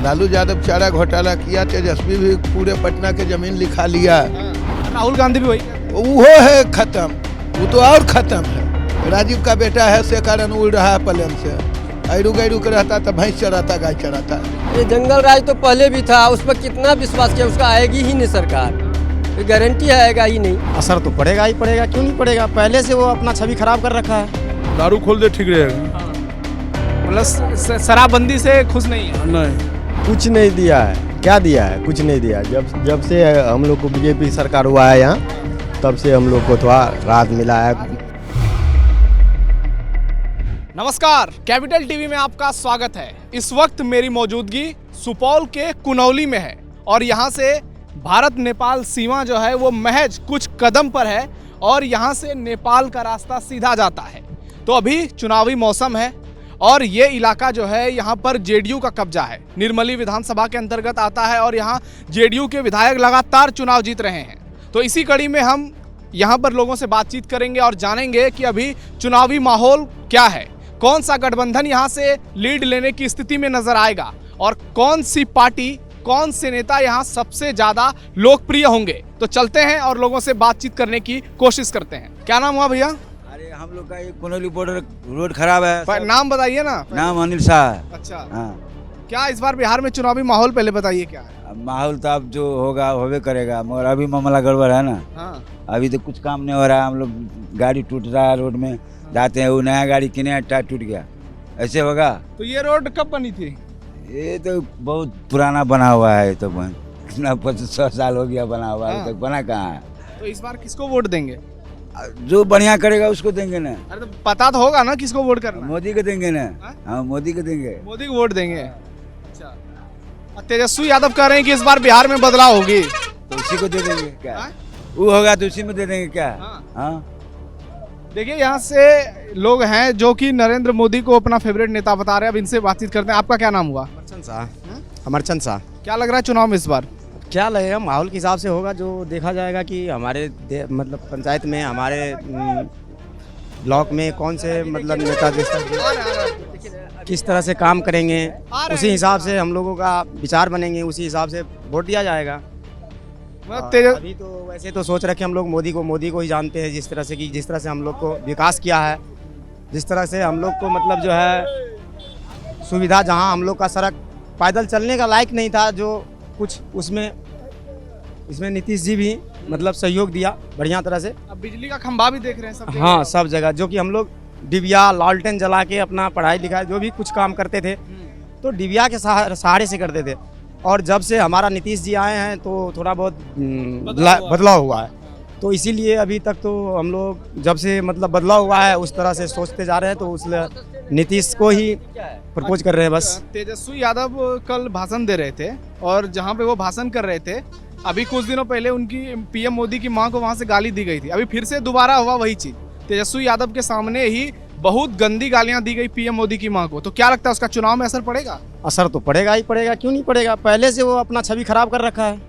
लालू यादव चारा घोटाला किया, तेजस्वी भी पूरे पटना के जमीन लिखा लिया। राहुल गांधी भी वही वो है खत्म, वो तो और खत्म है। राजीव का बेटा है से कारण उड़ रहा है प्लेन से। ऐरू गैरू के रहता तो भैंस चराता, गाय चराता। ये जंगल राज तो पहले भी था, उस पर कितना विश्वास किया, उसका आएगी ही नहीं सरकार, ये गारंटी आएगा ही नहीं। असर तो पड़ेगा ही पड़ेगा, क्यों नहीं पड़ेगा। पहले से वो अपना छवि खराब कर रखा है। दारू खोल दे ठीक रहेगा। मतलब शराबबंदी से खुश नहीं है। नहीं, कुछ नहीं दिया है। क्या दिया है? कुछ नहीं दिया। जब से हम लोग को बीजेपी सरकार हुआ है यहाँ, तब से हम लोग को थोड़ा राहत मिला है। नमस्कार, कैपिटल टीवी में आपका स्वागत है। इस वक्त मेरी मौजूदगी सुपौल के कुनौली में है और यहाँ से भारत नेपाल सीमा जो है वो महज कुछ कदम पर है और यहाँ से नेपाल का रास्ता सीधा जाता है। तो अभी चुनावी मौसम है और ये इलाका जो है यहाँ पर जेडीयू का कब्जा है। निर्मली विधानसभा के अंतर्गत आता है और यहाँ जेडीयू के विधायक लगातार चुनाव जीत रहे हैं। तो इसी कड़ी में हम यहाँ पर लोगों से बातचीत करेंगे और जानेंगे कि अभी चुनावी माहौल क्या है, कौन सा गठबंधन यहाँ से लीड लेने की स्थिति में नजर आएगा और कौन सी पार्टी, कौन से नेता यहाँ सबसे ज्यादा लोकप्रिय होंगे। तो चलते हैं और लोगों से बातचीत करने की कोशिश करते हैं। क्या नाम हुआ भैया? अरे हम लोग का ये कुनौली बॉर्डर रोड खराब है। नाम बताइए ना। नाम अनिल शाह है। अच्छा, हाँ, क्या इस बार बिहार में चुनावी माहौल पहले बताइए क्या है? अब माहौल तो अब जो होगा होवे करेगा, मगर अभी मामला गड़बड़ है ना। हाँ। अभी तो कुछ काम नहीं हो रहा है। हम लोग गाड़ी टूट रहा है, रोड में जाते हैं, वो नया गाड़ी किने टायर टूट गया, ऐसे होगा। तो ये रोड कब बनी थी? ये तो बहुत पुराना बना हुआ है। तो कितना 100 साल हो गया बना हुआ है, हाँ। अभी तक बना कहाँ है। तो इस बार किसको वोट देंगे? जो बढ़िया करेगा उसको देंगे ना। अरे तो पता तो होगा ना किसको वोट करना है? मोदी को देंगे ना। हाँ? हाँ, मोदी को देंगे। मोदी को वोट देंगे। अच्छा, और तेजस्वी यादव कह रहे हैं कि इस बार बिहार में बदलाव होगी। तो उसी को दे देंगे क्या? हाँ? वो होगा तो उसी में दे देंगे क्या? हाँ। हाँ। देखिए, यहाँ से लोग हैं जो कि नरेंद्र मोदी को अपना फेवरेट नेता बता रहे हैं। अब इनसे बातचीत करते हैं। आपका क्या नाम हुआ? अमरचंद शाह। क्या लग रहा है चुनाव में इस बार? क्या लगेगा, माहौल के हिसाब से होगा। जो देखा जाएगा कि हमारे मतलब पंचायत में, हमारे ब्लॉक में कौन से मतलब नेता किस तरह से काम करेंगे, उसी हिसाब से हम लोगों का विचार बनेंगे, उसी हिसाब से वोट दिया जाएगा। अभी तो वैसे तो सोच रखे हम लोग मोदी को ही जानते हैं, जिस तरह से हम लोग को विकास किया है, जिस तरह से हम लोग को मतलब जो है सुविधा, जहां हम लोग का सड़क पैदल चलने का लायक नहीं था, जो कुछ इसमें नीतीश जी भी मतलब सहयोग दिया बढ़िया तरह से। अब बिजली का खंभा भी देख रहे हैं सब जगह। हाँ, सब जगह, जो कि हम लोग डिबिया लालटेन जला के अपना पढ़ाई लिखाई जो भी कुछ काम करते थे तो डिबिया के सहारे से करते थे। और जब से हमारा नीतीश जी आए हैं तो थोड़ा बहुत बदलाव हुआ है। तो इसीलिए अभी तक तो हम लोग जब से मतलब बदलाव हुआ है उस तरह से सोचते जा रहे हैं, तो उसलिए नीतीश को ही प्रपोज कर रहे हैं बस। तेजस्वी यादव कल भाषण दे रहे थे और जहां पे वो भाषण कर रहे थे, अभी कुछ दिनों पहले उनकी पीएम मोदी की मां को वहां से गाली दी गई थी। अभी फिर से दोबारा हुआ वही चीज। तेजस्वी यादव के सामने ही बहुत गंदी गालियां दी गई पीएम मोदी की मां को। तो क्या लगता है उसका चुनाव में असर पड़ेगा? असर तो पड़ेगा ही पड़ेगा, क्यों नहीं पड़ेगा। पहले से वो अपना छवि खराब कर रखा है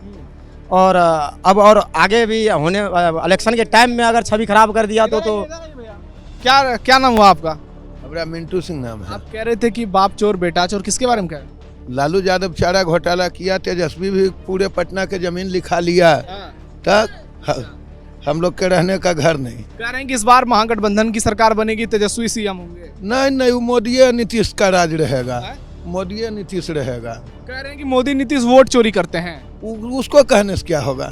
और अब और आगे भी होने इलेक्शन के टाइम में अगर छवि खराब कर दिया तो क्या नाम हुआ आपका? हमारा मिंटू सिंह नाम है। आप कह रहे थे कि बाप चोर बेटा चोर, किसके बारे में कह रहे हैं? लालू यादव चारा घोटाला किया, तेजस्वी भी पूरे पटना के जमीन लिखा लिया। तक हम लोग के रहने का घर नहीं। कह रहे हैं कि इस बार महागठबंधन की सरकार बनेगी, तेजस्वी सीएम होंगे। नहीं, वो मोदी नीतीश का राज रहेगा। मोदी नीतीश रहेगा। कह रहे हैं कि मोदी नीतीश वोट चोरी करते हैं। उसको कहने से क्या होगा?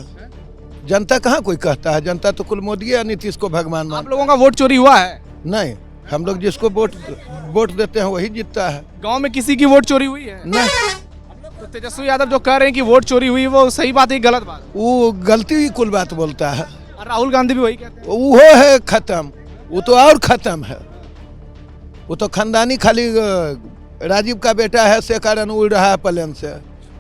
जनता कहाँ कोई कहता है, जनता तो कुल मोदी या नीतीश को भगवान आप मानता। लोगों का वोट चोरी हुआ है? नहीं, हम लोग जिसको वोट देते हैं वही जीतता है। गांव में किसी की वोट चोरी हुई है? नहीं, तो तेजस्वी यादव जो कह रहे हैं कि वोट चोरी हुई, वो सही बात है कि गलत बात? वो गलती ही कुल बात बोलता है। और राहुल गांधी भी वही कहते हैं। वो है खत्म, वो तो और खत्म है। वो तो खानदानी, खाली राजीव का बेटा है से कारण उड़ रहा है प्लेन से।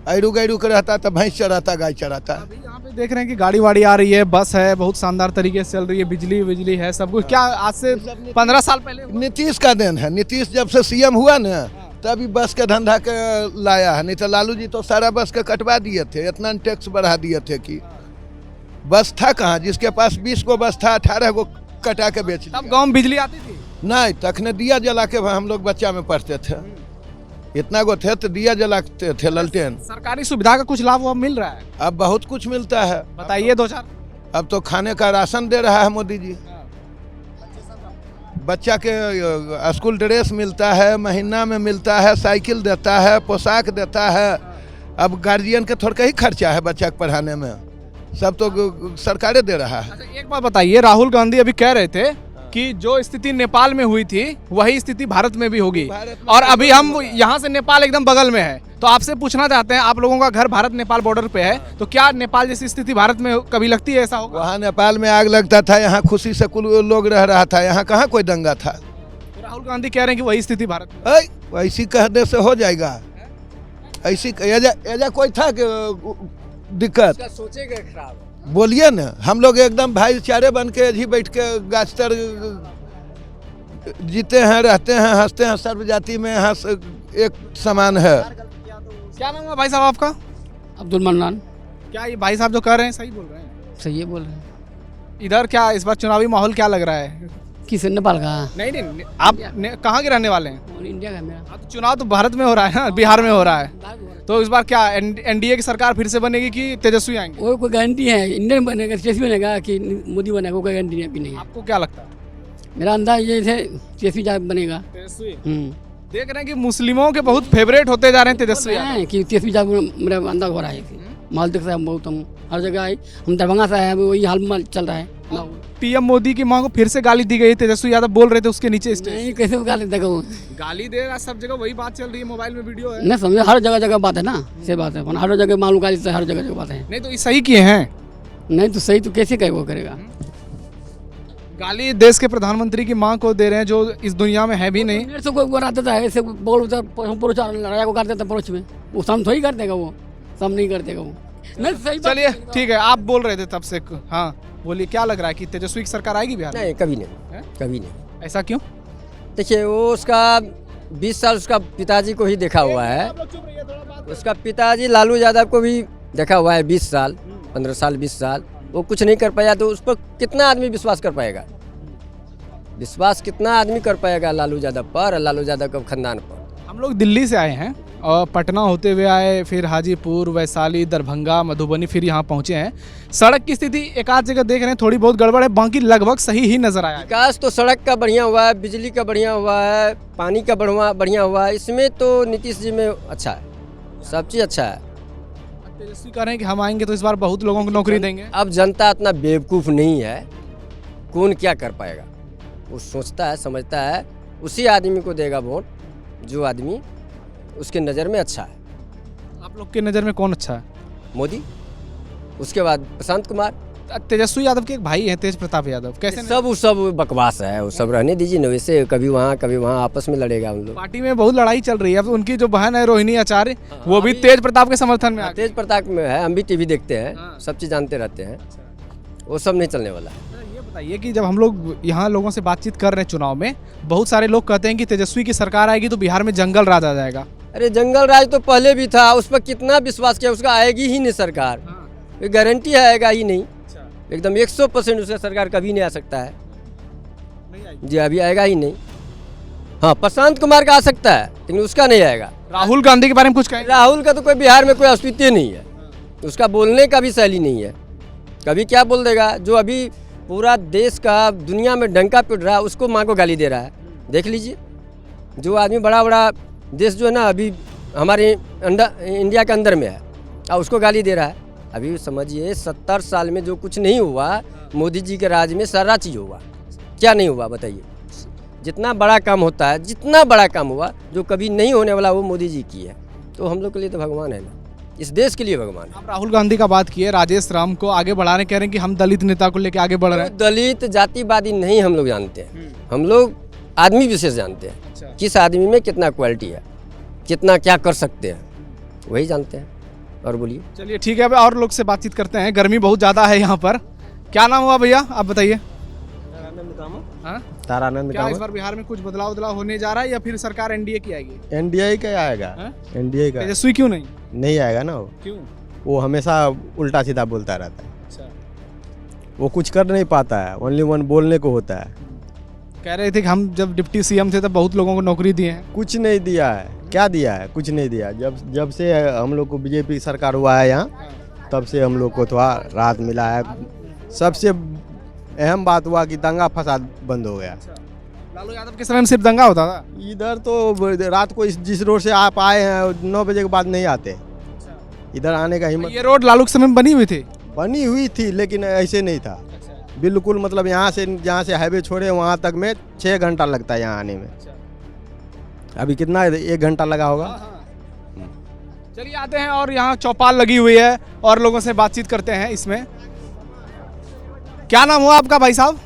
ऐरू गैरू के रहता तो भैंस चराता, गाय चराता। अभी यहाँ पे देख रहे हैं कि गाड़ी वाड़ी आ रही है, बस है, बहुत शानदार तरीके से चल रही है, बिजली है, सब कुछ। क्या आज से 15 साल पहले हुआ? नीतीश का देन है। नीतीश जब से सीएम हुआ ना तभी बस के धंधा के लाया है। नहीं तो लालू जी तो सारा बस के कटवा दिए थे, इतना टैक्स बढ़ा दिए थे कि बस था कहाँ। जिसके पास 20 गो बस था, 18 गो कटा के बेच लिया। तब गाँव में बिजली आती थी? नहीं, तखने दिया जला के हम लोग बच्चा में पढ़ते थे। इतना गो थे तो दिया जलाते थे ललटेन। सरकारी सुविधा का कुछ लाभ वाभ मिल रहा है? अब बहुत कुछ मिलता है। बताइए दो चार। अब तो खाने का राशन दे रहा है मोदी जी। बच्चा के स्कूल ड्रेस मिलता है, महीना में मिलता है, साइकिल देता है, पोशाक देता है। अब गार्जियन का थोड़ा ही खर्चा है बच्चा को पढ़ाने में, सब तो सरकारें दे रहा है। अच्छा, एक बात बताइए, राहुल गांधी अभी कह रहे थे कि जो स्थिति नेपाल में हुई थी वही स्थिति भारत में भी होगी, और अभी हम यहाँ से नेपाल एकदम बगल में है। तो आपसे पूछना चाहते हैं, आप लोगों का घर भारत नेपाल बॉर्डर पे है, तो क्या नेपाल जैसी स्थिति भारत में कभी लगती है ऐसा होगा? वहाँ नेपाल में आग लगता था, यहाँ खुशी से कुल लोग रह रहा था, यहाँ कहाँ कोई दंगा था। तो राहुल गांधी कह रहे हैं कि वही स्थिति भारत में। ऐसी कहने से हो जाएगा? ऐसी एजा कोई था कि दिक्कत? सोचेगा खराब। बोलिए ना, हम लोग एकदम भाईचारे बन के ही बैठ के गाछ तर जीते हैं, रहते हैं, हंसते हैं, सर्व जाति में हंस एक समान है। क्या नाम है भाई साहब आपका? अब्दुल मन्नान। क्या ये भाई साहब जो कह रहे हैं सही बोल रहे हैं? सही है बोल रहे हैं। इधर क्या इस बार चुनावी माहौल क्या लग रहा है? किस नेपाल का? नहीं, आप कहाँ के रहने वाले हैं? और इंडिया का मेरा। हाँ, तो चुनाव तो भारत में हो रहा है ना, बिहार में हो रहा है। तो इस बार क्या एनडीए की सरकार फिर से बनेगी कि तेजस्वी आएंगे? वो कोई गारंटी है इंडियन बनेगा, तेजस्वी बनेगा कि मोदी बनेगा, कोई गारंटी नहीं अभी नहीं है। आपको क्या लगता है? मेरा अंदाज ये है तेजस्वी बनेगा। तेजस्वी देख रहे हैं कि मुस्लिमों के बहुत फेवरेट होते जा रहे हैं तेजस्वी हैं कि तेजस्वी मेरा अंदाज हो रहा है। माल देख रहा है बहुत, हम हर जगह आए, हम दरभंगा से आए, वही हाल में चल रहा है। पीएम मोदी की मां को फिर से गाली दी गई, तेजस्वी यादव बोल रहे थे उसके नीचे नहीं, कैसे गाली देगा वो? गाली दे रहा, सब जगह वही बात चल रही है, मोबाइल में वीडियो है। नहीं समझे, हर जगह जगह बात है ना, से बात है, हर जगह मालूम गाली से हर जगह बात है। नहीं तो ये सही किए हैं? नहीं तो सही तो कैसे वो करेगा? गाली देश के प्रधानमंत्री की मां को दे रहे हैं जो इस दुनिया में है भी नहीं। मेरे से कोई बना देता है, ऐसे बोल लड़ाई को कर देता परोच में, वो सम थोड़ी कर देगा, वो सम नहीं कर देगा वो। नहीं सही। चलिए ठीक है, आप बोल रहे थे तब से। हाँ बोलिए, क्या लग रहा है कि तेजस्वी की सरकार आएगी बिहार में? नहीं, कभी नहीं, कभी नहीं। ऐसा क्यों? देखिए, वो उसका 20 साल उसका पिताजी को ही देखा हुआ है। उसका पिताजी लालू यादव को भी देखा हुआ है 20 साल, 15 साल, 20 साल। वो कुछ नहीं कर पाया तो उस पर कितना आदमी विश्वास कर पाएगा? विश्वास कितना आदमी कर पाएगा लालू यादव पर, लालू यादव के खानदान पर? हम लोग दिल्ली से आए हैं और पटना होते हुए आए, फिर हाजीपुर, वैशाली, दरभंगा, मधुबनी, फिर यहाँ पहुँचे हैं। सड़क की स्थिति एक आध जगह देख रहे हैं थोड़ी बहुत गड़बड़ है, बाकी लगभग सही ही नजर आया। विकास तो सड़क का बढ़िया हुआ है, बिजली का बढ़िया हुआ है, पानी का बढ़िया हुआ है, इसमें तो नीतीश जी में अच्छा है, सब चीज़ अच्छा है। तेजस्वी कह रहे हैं कि हम आएंगे तो इस बार बहुत लोगों को नौकरी देंगे। अब जनता इतना बेवकूफ़ नहीं है, कौन क्या कर पाएगा? वो सोचता है, समझता है, उसी आदमी को देगा वोट जो आदमी उसके नज़र में अच्छा है। आप लोग के नज़र में कौन अच्छा है? मोदी, उसके बाद प्रशांत कुमार। तेजस्वी यादव के एक भाई हैं तेज प्रताप यादव, कैसे? सब बकवास है, वो सब रहने दीजिए ना, वैसे कभी वहाँ आपस में लड़ेगा उन लोग। पार्टी में बहुत लड़ाई चल रही है। अब उनकी जो बहन है रोहिणी आचार्य, वो भी तेज प्रताप के समर्थन में आ गई। तेज प्रताप में है, हम भी टीवी देखते हैं, हाँ। सब चीज़ जानते रहते हैं, वो सब नहीं चलने वाला। ये बताइए कि जब हम लोग यहाँ लोगों से बातचीत कर रहे हैं चुनाव में, बहुत सारे लोग कहते हैं कि तेजस्वी की सरकार आएगी तो बिहार में जंगल राज आ जाएगा। अरे जंगल राज तो पहले भी था, उस पर कितना विश्वास किया, उसका आएगी ही नहीं सरकार, गारंटी आएगा ही नहीं, एकदम 100% उसका सरकार कभी नहीं आ सकता है जी, अभी आएगा ही नहीं। हाँ, प्रशांत कुमार का आ सकता है लेकिन उसका नहीं आएगा। राहुल गांधी के बारे में कुछ कहें? राहुल का तो कोई बिहार में कोई अस्तित्व नहीं है, उसका बोलने का भी शैली नहीं है, कभी क्या बोल देगा। जो अभी पूरा देश का दुनिया में डंका पिट रहा है, उसको माँ को गाली दे रहा है। देख लीजिए, जो आदमी बड़ा बड़ा देश जो है ना अभी हमारे इंडिया के अंदर में है, और उसको गाली दे रहा है। अभी समझिए 70 साल में जो कुछ नहीं हुआ, मोदी जी के राज में सारा चीज़ हुआ। क्या नहीं हुआ बताइए? जितना बड़ा काम होता है, जितना बड़ा काम हुआ, जो कभी नहीं होने वाला वो मोदी जी की है। तो हम लोग के लिए तो भगवान है ना, इस देश के लिए भगवान है। आप राहुल गांधी का बात किए, राजेश राम को आगे बढ़ाने कह रहे हैं कि हम दलित नेता को लेकर आगे बढ़ रहे हैं। दलित जातिवादी नहीं हम लोग जानते हैं, हम लोग आदमी विशेष जानते हैं। अच्छा। किस आदमी में कितना क्वालिटी है, कितना क्या कर सकते हैं, वही जानते हैं। और बोलिए। चलिए ठीक है, अब और लोग से बातचीत करते हैं। गर्मी बहुत ज़्यादा है यहाँ पर। क्या नाम हुआ भैया, आप बताइए? तारानंद क्या इस बार बिहार में कुछ बदलाव होने जा रहा है या फिर सरकार एनडीए की आएगी? एनडीए का आएगा, एनडीए का तेजस्वी क्यों नहीं आएगा ना। क्यों? वो हमेशा उल्टा सीधा बोलता रहता है। अच्छा। वो कुछ कर नहीं पाता है, ओनली वन बोलने को होता है। कह रहे थे कि हम जब डिप्टी सीएम थे तब बहुत लोगों को नौकरी दिए हैं। कुछ नहीं दिया है, क्या दिया है? कुछ नहीं दिया। जब से हम लोग को बीजेपी सरकार हुआ है यहाँ, तब से हम लोग को थोड़ा राहत मिला है। सबसे अहम बात हुआ कि दंगा फसाद बंद हो गया। लालू यादव के समय में सिर्फ दंगा होता था। इधर तो रात को जिस रोड से आप आए हैं 9 बजे के बाद नहीं आते, इधर आने का हिम्मत। ये रोड लालू के समय में बनी हुई थी। बनी हुई थी लेकिन ऐसे नहीं था बिल्कुल। मतलब यहाँ से जहाँ से हाईवे छोड़े वहाँ तक में 6 घंटा लगता है यहाँ आने में। अभी कितना 1 घंटा लगा होगा। चलिए आते हैं और यहाँ चौपाल लगी हुई है और लोगों से बातचीत करते हैं। इसमें क्या नाम हुआ आपका भाई साहब?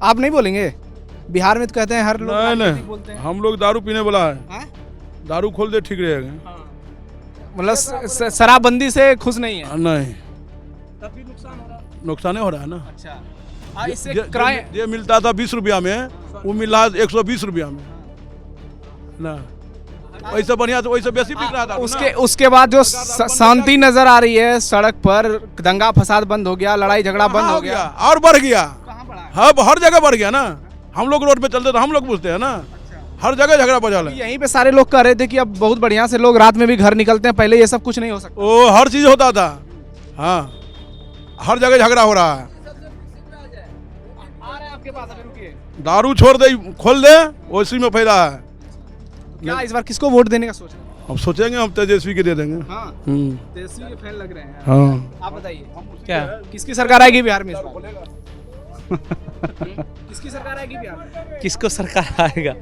आप नहीं बोलेंगे? बिहार में तो कहते हैं हर लोग नहीं बोलते हैं। हम लोग दारू पीने वाला है, हैं? दारू खोल दे ठीक रहेगा। मतलब शराबबंदी से खुश नहीं है? नहीं, तब भी नुकसान हो रहा है। नुकसान हो रहा है ना। अच्छा, इससे जे क्राइम जे मिलता था 20 रुपया में, वो मिल रहा है 120 रुपया में ना। वैसे बढ़िया तो वैसे बेसी बिक रहा था उसके बाद जो शांति नजर आ रही है सड़क पर, दंगा फसाद बंद हो गया, लड़ाई झगड़ा बंद हो गया और बढ़ गया। कहाँ बढ़ा है? हर जगह बढ़ गया ना। हम लोग रोड पे चलते तो हम लोग पूछते हैं ना, हर जगह झगड़ा बजाल है। यहीं पे सारे लोग कह रहे थे कि अब बहुत बढ़िया से लोग रात में भी घर निकलते हैं, पहले ये सब कुछ नहीं हो सकता। ओ हर चीज होता था। हाँ, हर जगह झगड़ा हो रहा है। आ रहे हैं आपके पास, अभी रुकिए। दारू छोड़ दे, खोल दे, उसी में फायदा है। क्या इस बार किसको वोट देने का सोच रहे हैं? हम सोचेंगे हम तेजस्वी के दे देंगे। हाँ, तेजस्वी के फैन लग रहे हैं। हाँ, आप बताइए क्या किसकी सरकार आएगी बिहार में इस बार? किसकी सरकार आएगी बिहार में? किसको सरकार आएगा?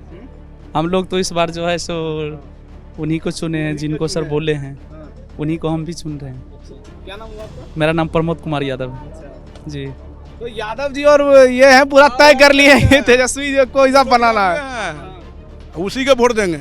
हम लोग तो इस बार जो है सो उन्हीं को चुने हैं जिनको सर बोले हैं, उन्हीं को हम भी चुन रहे हैं। क्या नाम हुआ आपका? मेरा नाम प्रमोद कुमार यादव है जी। तो यादव जी और ये है पूरा तय कर लिए हैं तेजस्वी जी को हिसाब बनाना है। उसी के वोट देंगे।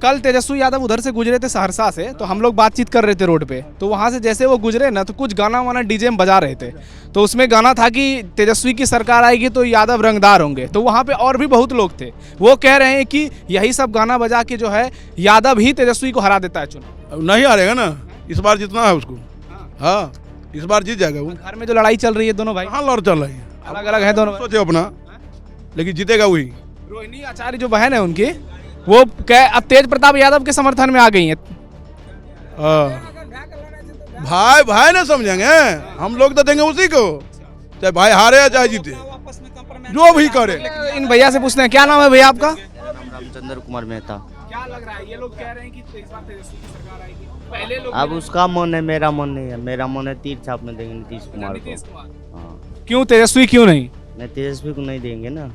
कल तेजस्वी यादव उधर से गुजरे थे सहरसा से, तो हम लोग बातचीत कर रहे थे रोड पे, तो वहाँ से जैसे वो गुजरे ना तो कुछ गाना वाना डीजे में बजा रहे थे, तो उसमें गाना था कि तेजस्वी की सरकार आएगी तो यादव रंगदार होंगे। तो वहाँ पे और भी बहुत लोग थे, वो कह रहे हैं कि यही सब गाना बजा के जो है यादव ही तेजस्वी को हरा देता है चुनाव। नहीं हारेगा ना, इस बार जितना है उसको। हाँ, इस बार जीत जाएगा वो। घर में जो लड़ाई चल रही है दोनों भाई, हाँ लड़ चल रही है, अलग अलग है दोनों भाई। सोचे अपना, लेकिन जीतेगा वही। रोहिणी आचार्य जो बहन है उनकी, वो अब तेज प्रताप यादव के समर्थन में आ गई हैं। भाई भाई ना समझेंगे, हम लोग तो देंगे उसी को, चाहे भाई हारे या चाहे जीते, जो भी करे। इन भैया से पूछते हैं, क्या नाम है भैया आपका? रामचंद्र कुमार मेहता। क्या लग रहा है, ये लोग कह रहे हैं कि इस बार तेजस्वी की सरकार आएगी, पहले लोग अब उसका मन है, मेरा मन नहीं है। मेरा मन है तीर छाप में देंगे नीतीश कुमार नीतीश को। कुमार। हाँ, क्यों तेजस्वी क्यों नहीं? नहीं तेजस्वी को नहीं देंगे ना।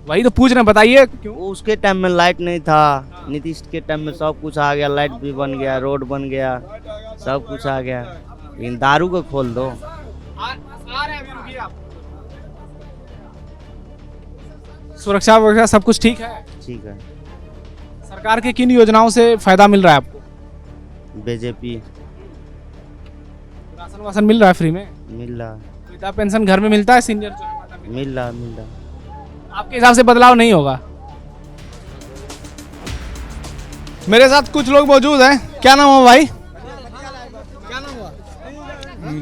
वही तो पूछ रहे हैं, बताइए क्यों? वो उसके टाइम में लाइट नहीं था, नीतीश के टाइम में सब कुछ आ गया, लाइट भी बन गया, रोड बन गया, सब कुछ आ गया। लेकिन दारू को खोल दो। आ रहे हैं, अभी रुकिए आप। सुरक्षा वगैरह सब कुछ ठीक है? ठीक है। सरकार के किन योजनाओं से फायदा मिल रहा है आपको? बीजेपी राशन वासन मिल रहा है फ्री में? मिल रहा, वृद्धा पेंशन घर में मिलता है? सीनियर मिल रहा, मिल रहा। आपके हिसाब से बदलाव नहीं होगा? मेरे साथ कुछ लोग मौजूद हैं। क्या नाम हुआ भाई? क्या नाम हुआ?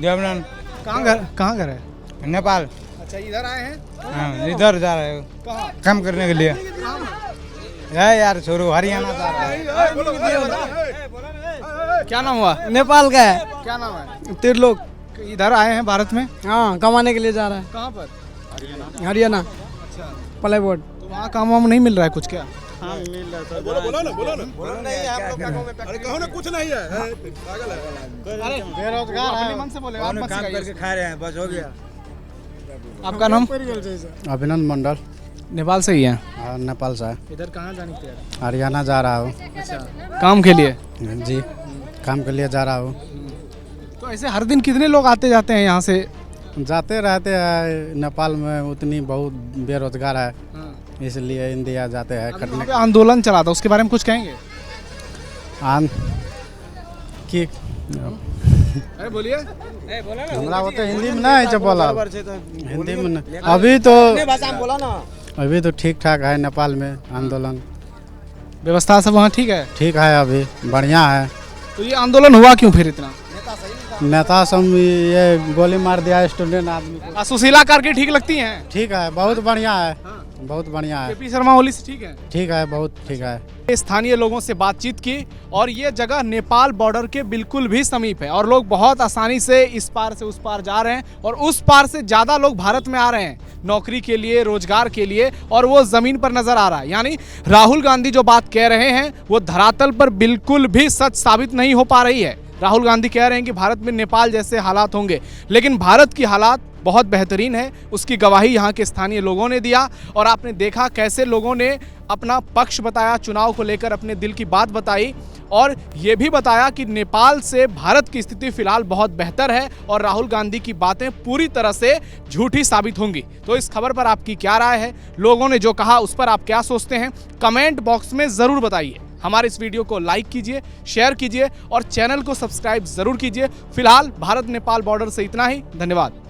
देवनन। कहाँ घर है? नेपाल। अच्छा, इधर आए हैं? हाँ, इधर जा रहे हो कहाँ? काम करने के लिए। है यार छोरू, हरियाणा जा रहा है। क्या नाम हुआ? नेपाल का है। क्या नाम है? त्रिलोक। इधर आए हैं भारत में? हाँ, कमाने के लिए जा रहा है। कहाँ पर? Haryana ply board. तो वहाँ काम वाम नहीं मिल रहा है कुछ क्या? हाँ मिल रहा है। अरे कहो ना कुछ नहीं है, पागल है। बेरोजगार अपने मन से बोले, आप मत काम सिखाइए। करके खा रहे हैं, बस हो गया। आपका नाम? अभिनंदन मंडल। नेपाल से ही है? हाँ, नेपाल से। इधर कहाँ जाने के लिए? हरियाणा जा रहा हूँ। अच्छा, काम के लिए? जी, काम के लिए जा रहा हूँ। तो ऐसे हर दिन कितने लोग आते जाते हैं यहाँ से? जाते रहते हैं, नेपाल में उतनी बहुत बेरोजगार है, इसलिए इंडिया जाते हैं अभी करने। वहाँ पे आंदोलन चला था, उसके बारे में कुछ कहेंगे? कि अरे बोलिए। हमरा वो तो हिंदी में नहीं जब बोला, हिंदी में नहीं। अभी तो ठीक ठाक है नेपाल में आंदोलन। व्यवस्था सब वहाँ ठीक है? ठीक है, अभी बढ़िया है। तो ये आंदोलन हुआ क्यों फिर इतना? नेता सब ये गोली मार दिया स्टूडेंट आदमी को। सुशीला करके ठीक लगती हैं? ठीक है, बहुत बढ़िया है। बहुत बढ़िया है। केपी शर्मा ओली से ठीक है? ठीक है, बहुत ठीक है। स्थानीय लोगों से बातचीत की और ये जगह नेपाल बॉर्डर के बिल्कुल भी समीप है और लोग बहुत आसानी से इस पार से उस पार जा रहे हैं और उस पार से ज़्यादा लोग भारत में आ रहे हैं नौकरी के लिए, रोजगार के लिए, और वो ज़मीन पर नजर आ रहा है। यानी राहुल गांधी जो बात कह रहे हैं वो धरातल पर बिल्कुल भी सच साबित नहीं हो पा रही है। राहुल गांधी कह रहे हैं कि भारत में नेपाल जैसे हालात होंगे, लेकिन भारत की हालात बहुत बेहतरीन है। उसकी गवाही यहाँ के स्थानीय लोगों ने दिया और आपने देखा कैसे लोगों ने अपना पक्ष बताया, चुनाव को लेकर अपने दिल की बात बताई और ये भी बताया कि नेपाल से भारत की स्थिति फिलहाल बहुत बेहतर है और राहुल गांधी की बातें पूरी तरह से झूठी साबित होंगी। तो इस खबर पर आपकी क्या राय है? लोगों ने जो कहा उस पर आप क्या सोचते हैं? कमेंट बॉक्स में ज़रूर बताइए। हमारे इस वीडियो को लाइक कीजिए, शेयर कीजिए और चैनल को सब्सक्राइब ज़रूर कीजिए। फिलहाल भारत नेपाल बॉर्डर से इतना ही। धन्यवाद।